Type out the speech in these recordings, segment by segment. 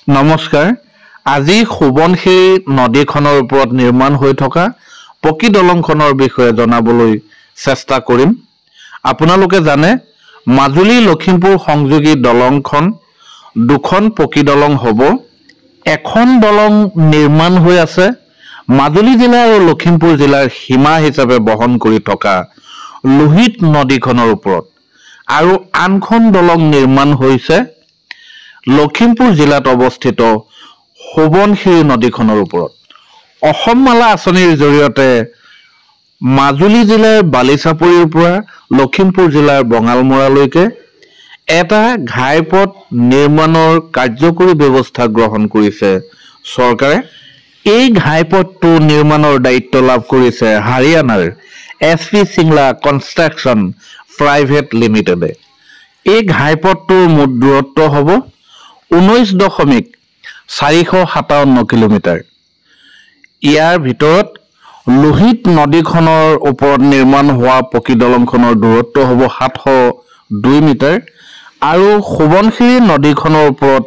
নমস্কাৰ আজি সুবনশিৰি নদীখনৰ ওপৰত নিৰ্মাণ হৈ থকা পকী দলংখনৰ বিষয়ে জনাবলৈ চেষ্টা কৰিম। আপোনালোকে জানে মাজুলী লখিমপুৰ সংযোগী দলংখন দুখন পকী দলং হ'ব। এখন দলং নিৰ্মাণ হৈ আছে মাজুলী জিলা আৰু লখিমপুৰ জিলাৰ সীমা হিচাপে বহন কৰি থকা লোহিত নদীখনৰ ওপৰত আৰু আনখন দলং নিৰ্মাণ হৈছে লখিমপুৰ জিলাত অৱস্থিত সুবনশিৰি নদীখনৰ ওপৰত। অসম মালা আঁচনিৰ জৰিয়তে মাজুলী জিলাৰ বালিচাপৰিৰ পৰা লখিমপুৰ জিলাৰ বঙালমৰালৈকে এটা ঘাইপথ নিৰ্মাণৰ কাৰ্যকৰী ব্যৱস্থা গ্ৰহণ কৰিছে চৰকাৰে। এই ঘাইপথটো নিৰ্মাণৰ দায়িত্ব লাভ কৰিছে হাৰিয়ানাৰ SP চিংলা কনষ্ট্ৰাকশ্যন প্ৰাইভেট লিমিটেডে। এই ঘাইপথটোৰ মুঠ দূৰত্ব হ'ব 19.457 কিলোমিটাৰ। ইয়াৰ ভিতৰত লোহিত নদীখনৰ ওপৰত নিৰ্মাণ হোৱা পকী দলংখনৰ দূৰত্ব হ'ব 702 মিটাৰ আৰু সুবনশিৰি নদীখনৰ ওপৰত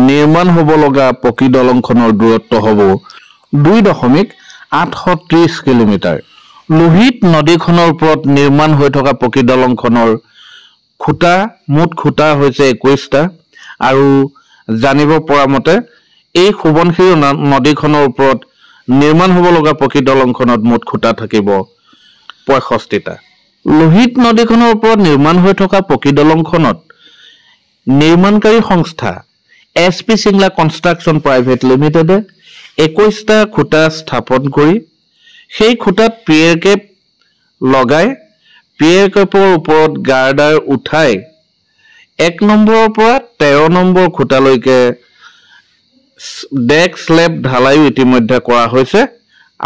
নিৰ্মাণ হ'ব লগা পকী দলংখনৰ দূৰত্ব হ'ব 2.830 কিলোমিটাৰ। লোহিত নদীখনৰ ওপৰত নিৰ্মাণ হৈ থকা পকী দলংখনৰ মুঠ খুঁটা হৈছে 21টা আৰু জানিব পৰা মতে এই সুবনশিৰি নদীখনৰ ওপৰত নিৰ্মাণ হ'ব লগা পকী দলংখনত মুঠ খুঁটা থাকিব 65টা। লোহিত নদীখনৰ ওপৰত নিৰ্মাণ হৈ থকা পকী দলংখনত নিৰ্মাণকাৰী সংস্থা SP চিংলা কনষ্ট্ৰাকশ্যন প্ৰাইভেট লিমিটেডে 21টা খুঁটা স্থাপন কৰি সেই খুঁটাত পিয়েৰ কেপ লগাই পিয়েৰ কেপৰ ওপৰত গাৰ্ডাৰ উঠাই 1 নম্বৰৰ পৰা 13 নম্বৰ খুঁটালৈকে ডেক স্লেব ঢালাইও ইতিমধ্যে কৰা হৈছে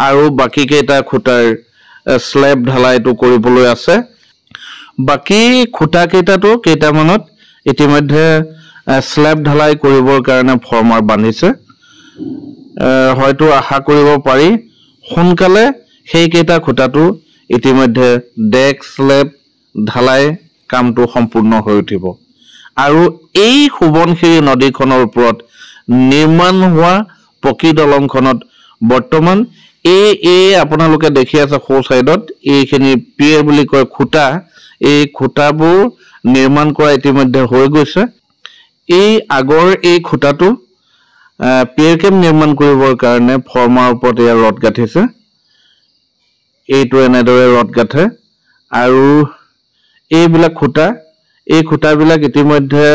আৰু বাকী কেইটা খুঁটাৰ স্লেব ঢালাইটো কৰিবলৈ আছে। বাকী খুঁটা কেইটামানত ইতিমধ্যে স্লেব ঢালাই কৰিবৰ কাৰণে ফৰ্মাৰ বান্ধিছে। হয়তো আশা কৰিব পাৰি সোনকালে সেই কেইটা খুঁটাটো ইতিমধ্যে ডেক স্লেব ঢালাই কামটো সম্পূৰ্ণ হৈ উঠিব আৰু এই সুবনশিৰি নদীখনৰ ওপৰত নিৰ্মাণ হোৱা পকী দলংখনত বৰ্তমান এই আপোনালোকে দেখি আছে সো চাইডত এইখিনি পিয়েৰ বুলি কয় খুঁটা, এই খুঁটাবোৰ নিৰ্মাণ কৰা ইতিমধ্যে হৈ গৈছে। এই আগৰ এই খুঁটাটো পিয়েৰ কেপ নিৰ্মাণ কৰিবৰ কাৰণে ফৰ্মাৰ ওপৰত ইয়াৰ ৰড গাঁঠিছে। এইটো এনেদৰে ৰড গাঁঠে আৰু এইবিলাক খুঁটা এই খুঁটাবিলাক ইতিমধ্যে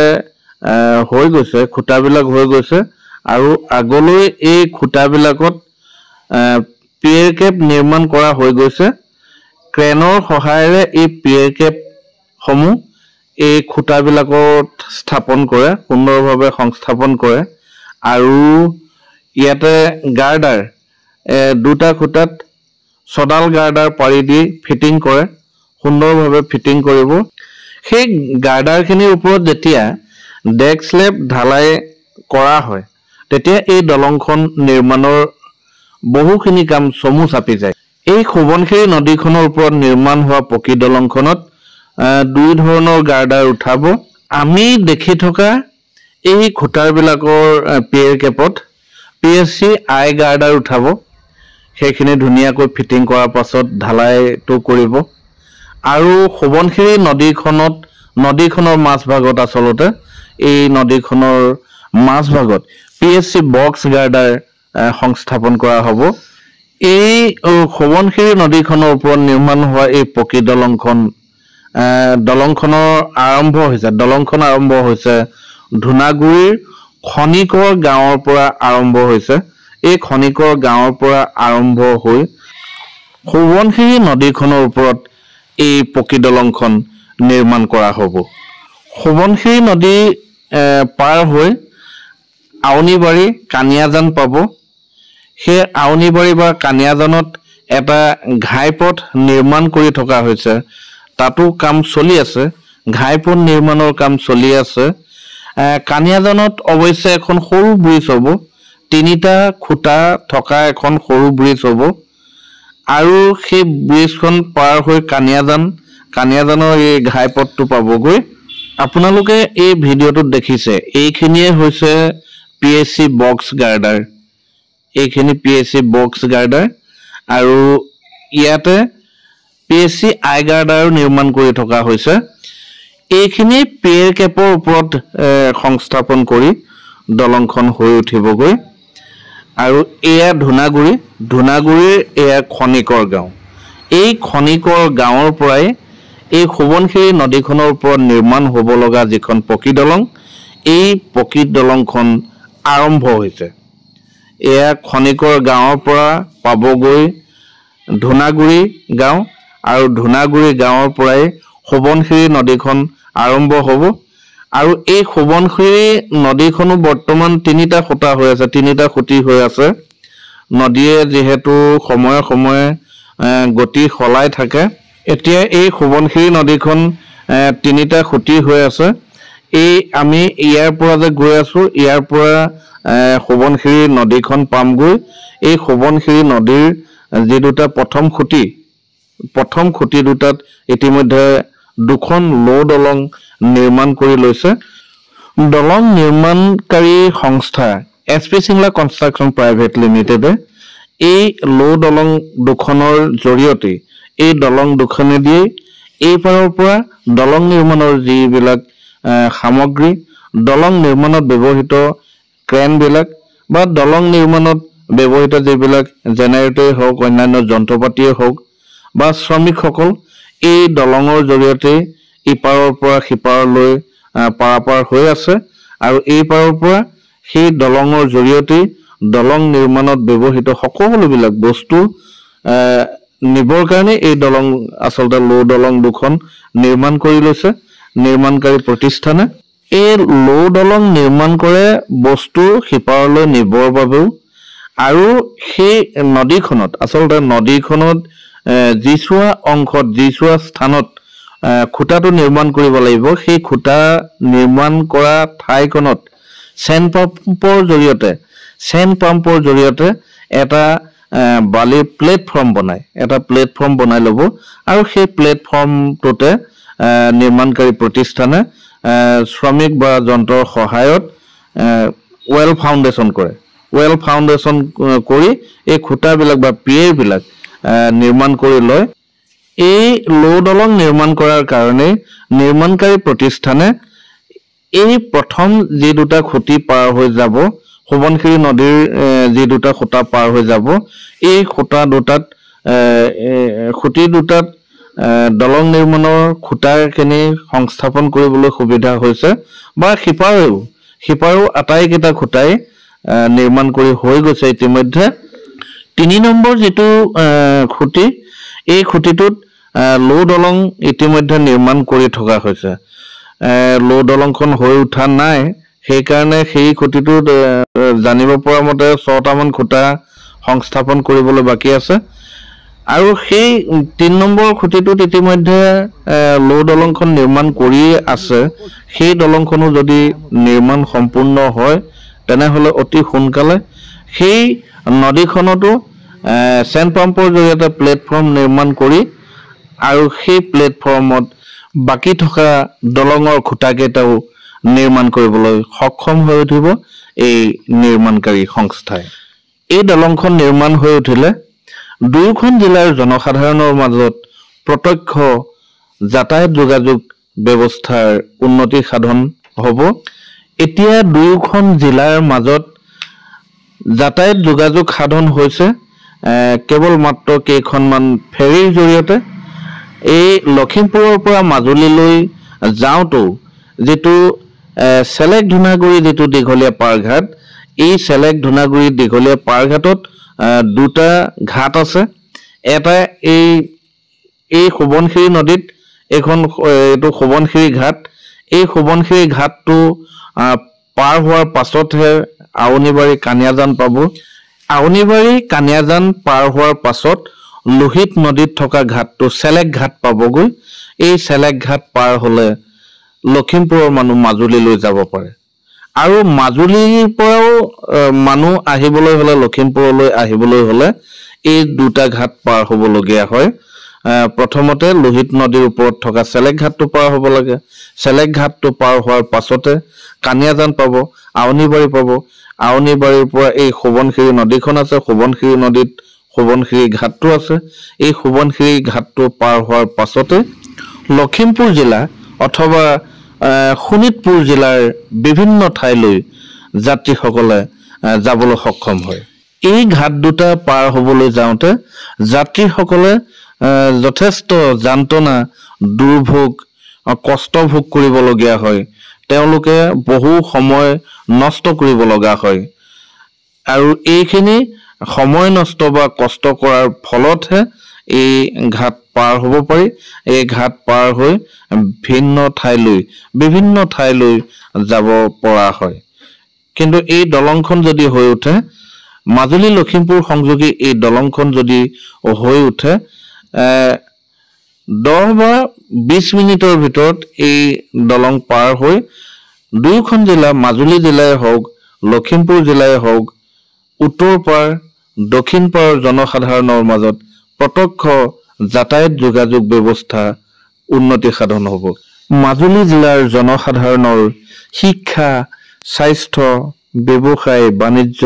হৈ গৈছে, খুঁটাবিলাক হৈ গৈছে আৰু আগলৈ এই খুঁটাবিলাকত পিয়েৰ কেপ নিৰ্মাণ কৰা হৈ গৈছে। ক্ৰেনৰ সহায়েৰে এই পিয়েৰ কেপসমূহ এই খুঁটাবিলাকত স্থাপন কৰে, সুন্দৰভাৱে সংস্থাপন কৰে আৰু ইয়াতে গাৰ্ডাৰ দুটা খুঁটাত ছডাল গাৰ্ডাৰ পাৰি দি ফিটিং কৰে, সুন্দৰভাৱে ফিটিং কৰিব। সেই গাৰ্ডাৰখিনিৰ ওপৰত যেতিয়া ডেক স্লেব ঢালাই কৰা হয় তেতিয়া এই দলংখন নিৰ্মাণৰ বহুখিনি কাম চমু চাপি যায়। এই সুবনশিৰি নদীখনৰ ওপৰত নিৰ্মাণ হোৱা পকী দলংখনত দুই ধৰণৰ গাৰ্ডাৰ উঠাব। আমি দেখি থকা এই খুঁটাৰবিলাকৰ পিয়েৰ কেপত PSC I গাৰ্ডাৰ উঠাব। সেইখিনি ধুনীয়াকৈ ফিটিং কৰাৰ পাছত ঢালাইটো কৰিব আৰু সুবনশিৰি নদীখনৰ মাজভাগত আচলতে এই নদীখনৰ মাজভাগত PSC বক্স গাৰ্ডাৰ সংস্থাপন কৰা হ'ব। এই সুবনশিৰি নদীখনৰ ওপৰত নিৰ্মাণ হোৱা এই পকী দলংখন আৰম্ভ হৈছে ধুনাগুৰিৰ খনিকৰ গাঁৱৰ পৰা আৰম্ভ হৈছে। এই খনিকৰ গাঁৱৰ পৰা আৰম্ভ হৈ সুবনশিৰি নদীখনৰ ওপৰত এই পকী দলংখন নিৰ্মাণ কৰা হ'ব। সুবনশিৰি নদী পাৰ হৈ আউনিবাৰী কানিয়াজান পাব। সেই আউনিবাৰী বা কানিয়াজানত এটা ঘাইপথ নিৰ্মাণ কৰি থকা হৈছে, তাতো কাম চলি আছে, ঘাইপথ নিৰ্মাণৰ কাম চলি আছে। কানিয়াজানত অৱশ্যে এখন সৰু ব্ৰিজ হ'ব, 3টা খুঁটা থকা এখন সৰু ব্ৰিজ হ'ব আৰু সেই ব্ৰিজখন পাৰ হৈ কানিয়াজানৰ এই ঘাইপথটো পাবগৈ। আপোনালোকে এই ভিডিঅ'টোত দেখিছে এইখিনিয়ে হৈছে PSC বক্স গাৰ্ডাৰ এইখিনি PSC বক্স গাৰ্ডাৰ আৰু ইয়াতে PSC আই গাৰ্ডাৰ নিৰ্মাণ কৰি থকা হৈছে এইখিনি পিয়েৰ কেপৰ ওপৰত সংস্থাপন কৰি দলংখন হৈ উঠিবগৈ আৰু এয়া ধুনাগুৰিৰ এয়া খনিকৰ গাঁও এই খনিকৰ গাঁৱৰ পৰাই এই সোৱণশিৰি নদীখনৰ ওপৰত নিৰ্মাণ হ'ব লগা যিখন পকী দলং এই পকী দলংখন আৰম্ভ হৈছে এয়া খনিকৰ গাঁৱৰ পৰা পাবগৈ ধুনাগুৰি গাঁও আৰু ধুনাগুৰি গাঁৱৰ পৰাই সোৱণশিৰি নদীখন আৰম্ভ হ'ব আৰু এই সোৱণশিৰি নদীখনো বৰ্তমান তিনিটা খুঁটা হৈ আছে তিনিটা খুঁটি হৈ আছে নদীয়ে যেহেতু সময়ে সময়ে গতি সলাই থাকে এতিয়া এই সোৱণশিৰি নদীখন তিনিটা খুঁটি হৈ আছে এই আমি ইয়াৰ পৰা যে গৈ আছো ইয়াৰ পৰা সোৱণশিৰি নদীখন পামগৈ এই সোৱণশিৰি নদীৰ যি দুটা প্ৰথম খুঁটি দুটাত ইতিমধ্যে দুখন লো দলং নিৰ্মাণ কৰি লৈছে দলং নিৰ্মাণকাৰী সংস্থা SP Singla Construction Private Limited এই লো দলং দুখনৰ জৰিয়তে এই দলং দুখনেদি এই পাৰৰ পৰা দলং নিৰ্মাণৰ যিবিলাক সামগ্ৰী দলং নিৰ্মাণত ব্যৱহৃত ক্ৰেন বিলাক বা দলং নিৰ্মাণত ব্যৱহৃত যিবিলাক জেনেৰেটৰ হওক অন্যান্য যন্ত্ৰপাতিয়ে হওক বা শ্ৰমিকসকল এই দলঙৰ জৰিয়তে ইপাৰৰ পৰা সিপাৰলৈ পাৰাপাৰ হৈ আছে আৰু এই পাৰৰ পৰা সেই দলঙৰ জৰিয়তে দলং নিৰ্মাণত ব্যৱহৃত সকলোবিলাক বস্তু নিবৰ কাৰণে এই দলং আচলতে লো দলং দুখন নিৰ্মাণ কৰি লৈছে নিৰ্মাণকাৰী প্ৰতিষ্ঠানে এই লো দলং নিৰ্মাণ কৰে বস্তু সিপাৰলৈ নিবৰ বাবেও আৰু সেই নদীখনত আচলতে নদীখনত যিছোৱা অংশত যিছোৱা স্থানত খুঁটাটো নিৰ্মাণ কৰিব লাগিব সেই খুঁটা নিৰ্মাণ কৰা ঠাইখনত চেণ্ড পাম্পৰ জৰিয়তে এটা বালিৰ প্লেটফৰ্ম বনাই ল'ব আৰু সেই প্লেটফৰ্মটোতে নিৰ্মাণকাৰী প্ৰতিষ্ঠানে শ্ৰমিক বা যন্ত্ৰৰ সহায়ত ৱেল ফাউণ্ডেশ্যন কৰি এই খুঁটাবিলাক বা পিয়েৰবিলাক নিৰ্মাণ কৰি লয় এই লো দলং নিৰ্মাণ কৰাৰ কাৰণে নিৰ্মাণকাৰী প্ৰতিষ্ঠানে এই প্ৰথম যি দুটা খুঁটি পাৰ হৈ যাব সোৱণশিৰি নদীৰ যি দুটা খুঁটা পাৰ হৈ যাব এই খুঁটি দুটাত দলং নিৰ্মাণৰ খুঁটাখিনি সংস্থাপন কৰিবলৈ সুবিধা হৈছে বা সিপাৰেও আটাইকেইটা খুঁটাই নিৰ্মাণ কৰি হৈ গৈছে ইতিমধ্যে 3 নম্বৰ যিটো খুঁটি এই খুঁটিটোত লো দলং ইতিমধ্যে নিৰ্মাণ কৰি থকা হৈছে লো দলংখন হৈ উঠা নাই সেইকাৰণে সেই খুঁটিটোত জানিব পৰা মতে 6টামান খুঁটা সংস্থাপন কৰিবলৈ বাকী আছে আৰু সেই 3 নম্বৰ খুঁটিটোত ইতিমধ্যে লো দলংখন নিৰ্মাণ কৰি আছে সেই দলংখনো যদি নিৰ্মাণ সম্পূৰ্ণ হয় তেনেহলে অতি সোনকালে সেই নদীখনতো চেণ্ড পাম্পৰ জৰিয়তে প্লেটফৰ্ম নিৰ্মাণ কৰি আৰু সেই প্লেটফৰ্মত বাকি থকা দলঙৰ খুঁটাকেইটাও নিৰ্মাণ কৰিবলৈ সক্ষম হৈ উঠিব এই নিৰ্মাণকাৰী সংস্থাই এই দলংখন নিৰ্মাণ হৈ উঠিলে দুয়োখন জিলাৰ জনসাধাৰণৰ মাজত প্ৰত্যক্ষ যাতায়াত যোগাযোগ ব্যৱস্থাৰ উন্নতি সাধন হ'ব এতিয়া দুয়োখন জিলাৰ মাজত যাতায়াত যোগাযোগ সাধন হৈছে কেৱল মাত্ৰ কেইখনমান ফেৰীৰ জৰিয়তে এই লখিমপুৰৰ পৰা মাজুলীলৈ যাওঁতো যেটো সেলেক ধুনাগুৰি যেটো দীঘলীয়া পাৰঘাট এই সেলেক ধুনাগুৰি দীঘলীয়া পাৰঘাটত দুটা ঘাট আছে এটা এই সোৱণশিৰি নদীত এখন এটো সোৱণশিৰি ঘাট এই সোৱণশিৰি ঘাটটো পাৰ হোৱাৰ পাছতহে আউনিবাৰী কানিয়াজান পাব আউনিবাৰী কানিয়াজান পাৰ হোৱাৰ পাছত লোহিত নদীত থকা ঘাটটো সেলেক ঘাট পাবগৈ এই সেলেক ঘাট পাৰ হলে লখিমপুৰৰ মানুহ মাজুলীলৈ যাব পাৰে আৰু মাজুলীৰ পৰাও মানুহ আহিবলৈ হলে লখিমপুৰলৈ আহিবলৈ হলে এই দুটা ঘাট পাৰ হ'বলগীয়া হয় প্ৰথমতে লোহিত নদীৰ ওপৰত থকা চেলেক ঘাটটো পাৰ হ'ব লাগে। চেলেক ঘাটটো পাৰ হোৱাৰ পাছতে কানিয়াজান পাব, আউনীবাৰী পাব। আউনীবাৰীৰ পৰা এই সোৱণশিৰি নদীখন আছে, সোৱণশিৰি নদীত সোৱণশিৰি ঘাটটো আছে। এই সোৱণশিৰি ঘাটটো পাৰ হোৱাৰ পাছতে লখিমপুৰ জিলা অথবা শোণিতপুৰ জিলাৰ বিভিন্ন ঠাইলৈ যাত্ৰীসকলে যাবলৈ সক্ষম হয়। এই ঘাট দুটা পাৰ হ'বলৈ যাওঁতে যাত্ৰীসকলে যথেষ্ট যান্ত্ৰণা, দুৰ্ভোগ, কষ্ট ভোগ কৰিবলগীয়া হয়। তেওঁলোকে বহু সময় নষ্ট কৰিব লগা হয় আৰু এইখিনি সময় নষ্ট বা কষ্ট কৰাৰ ফলতহে এই ঘাট পাৰ হ'ব পাৰি। এই ঘাট পাৰ হৈ বিভিন্ন ঠাইলৈ যাব পৰা হয়। কিন্তু এই দলংখন যদি হৈ উঠে, মাজুলী লখিমপুৰ সংযোগী এই দলংখন যদি হৈ উঠে 10 বা 20 মিনিটৰ ভিতৰত এই দলং পাৰ হৈ দুয়োখন জিলা, মাজুলী জিলাই হওক, লখিমপুৰ জিলাই হওক, উত্তৰ পাৰ দক্ষিণ পাৰৰ জনসাধাৰণৰ মাজত প্ৰত্যক্ষ যাতায়াত যোগাযোগ ব্যৱস্থা উন্নতি সাধন হ'ব। মাজুলী জিলাৰ জনসাধাৰণৰ শিক্ষা, স্বাস্থ্য, ব্যৱসায়, বাণিজ্য,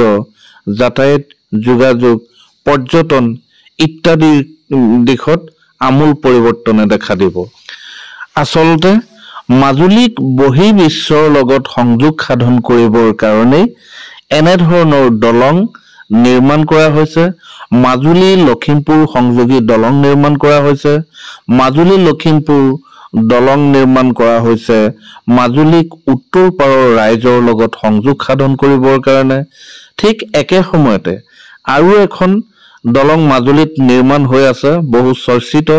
যাতায়াত যোগাযোগ, পৰ্যটন ইত্যাদি দিশত আমূল পৰিৱৰ্তনে দেখা দিব। আচলতে মাজুলীক বহিৰ্বিশ্বৰ লগত সংযোগ সাধন কৰিবৰ কাৰণেই এনেধৰণৰ দলং নিৰ্মাণ কৰা হৈছে। মাজুলী লখিমপুৰ সংযোগী দলং নিৰ্মাণ কৰা হৈছে। মাজুলী লখিমপুৰ দলং নিৰ্মাণ কৰা হৈছে মাজুলীক উত্তৰ পাৰৰ ৰাইজৰ লগত সংযোগ সাধন কৰিবৰ কাৰণে। ঠিক একে সময়তে আৰু এখন দলং মাজুলীত নিৰ্মাণ হৈ আছে, বহু চৰ্চিত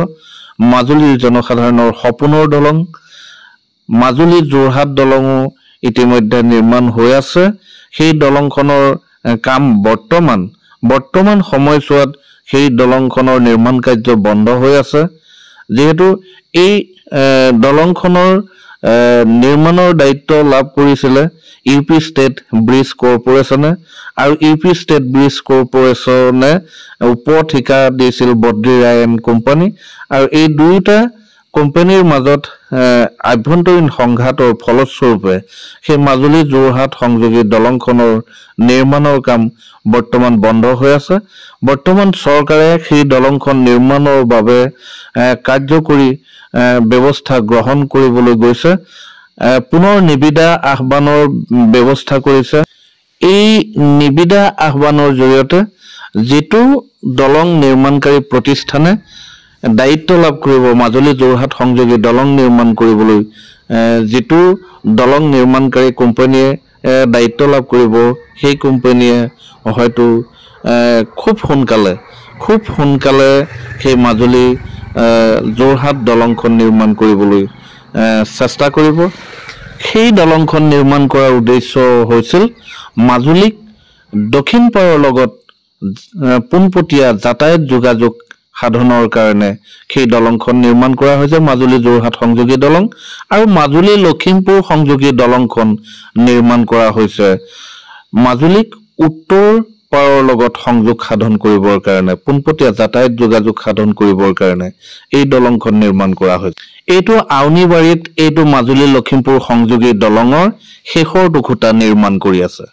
মাজুলীৰ জনসাধাৰণৰ সপোনৰ দলং। মাজুলী যোৰহাট দলঙো ইতিমধ্যে নিৰ্মাণ হৈ আছে। সেই দলংখনৰ কাম বৰ্তমান সময়ছোৱাত সেই দলংখনৰ নিৰ্মাণ কাৰ্য বন্ধ হৈ আছে। যিহেতু এই দলংখনৰ নিৰ্মাণৰ দায়িত্ব লাভ কৰিছিলে ইউপি ষ্টেট ব্ৰিজ কৰ্পোৰেশ্যনে আৰু ইউপি ষ্টেট ব্ৰিজ কৰ্পোৰেশ্যনে উপ ঠিকা দিছিল বদ্ৰী ৰায় এণ্ড কোম্পানী। আৰু এই দুয়োটা কোম্পানীৰ মাজত আভ্যন্তৰীণ সংঘাতৰ ফলস্বৰূপে সেই মাজুলী যোৰহাট সংযোগী দলংখনৰ নিৰ্মাণৰ কাম বৰ্তমান বন্ধ হৈ আছে। বৰ্তমান চৰকাৰে সেই দলংখন নিৰ্মাণৰ বাবে কাৰ্যকৰী ব্যৱস্থা গ্ৰহণ কৰিবলৈ গৈছে। পুনৰ নিবিদা আহ্বানৰ ব্যৱস্থা কৰিছে। এই নিবিদা আহ্বানৰ জৰিয়তে যিটো দলং নিৰ্মাণকাৰী প্ৰতিষ্ঠানে দায়িত্ব লাভ কৰিব মাজুলী যোৰহাট সংযোগী দলং নিৰ্মাণ কৰিবলৈ, যিটো দলং নিৰ্মাণকাৰী কোম্পানীয়ে দায়িত্ব লাভ কৰিব, সেই কোম্পানীয়ে হয়তো খুব সোনকালে সেই মাজুলী যোৰহাট দলংখন নিৰ্মাণ কৰিবলৈ চেষ্টা কৰিব। সেই দলংখন নিৰ্মাণ কৰাৰ উদ্দেশ্য হৈছিল মাজুলীক দক্ষিণ পাৰৰ লগত পোনপটীয়া যাতায়াত যোগাযোগ সাধনৰ কাৰণে সেই দলংখন নিৰ্মাণ কৰা হৈছে, মাজুলী যোৰহাট সংযোগী দলং। আৰু মাজুলী লখিমপুৰ সংযোগী দলংখন নিৰ্মাণ কৰা হৈছে মাজুলীক উত্তৰ পাৰৰ লগত সংযোগ সাধন কৰিবৰ কাৰণে, পোনপটীয়া যাতায়াত যোগাযোগ সাধন কৰিবৰ কাৰণে এই দলংখন নিৰ্মাণ কৰা হৈছে। এইটো আউনীবাৰীত এইটো মাজুলী লখিমপুৰ সংযোগী দলঙৰ শেষৰটো খুঁটা নিৰ্মাণ কৰি আছে।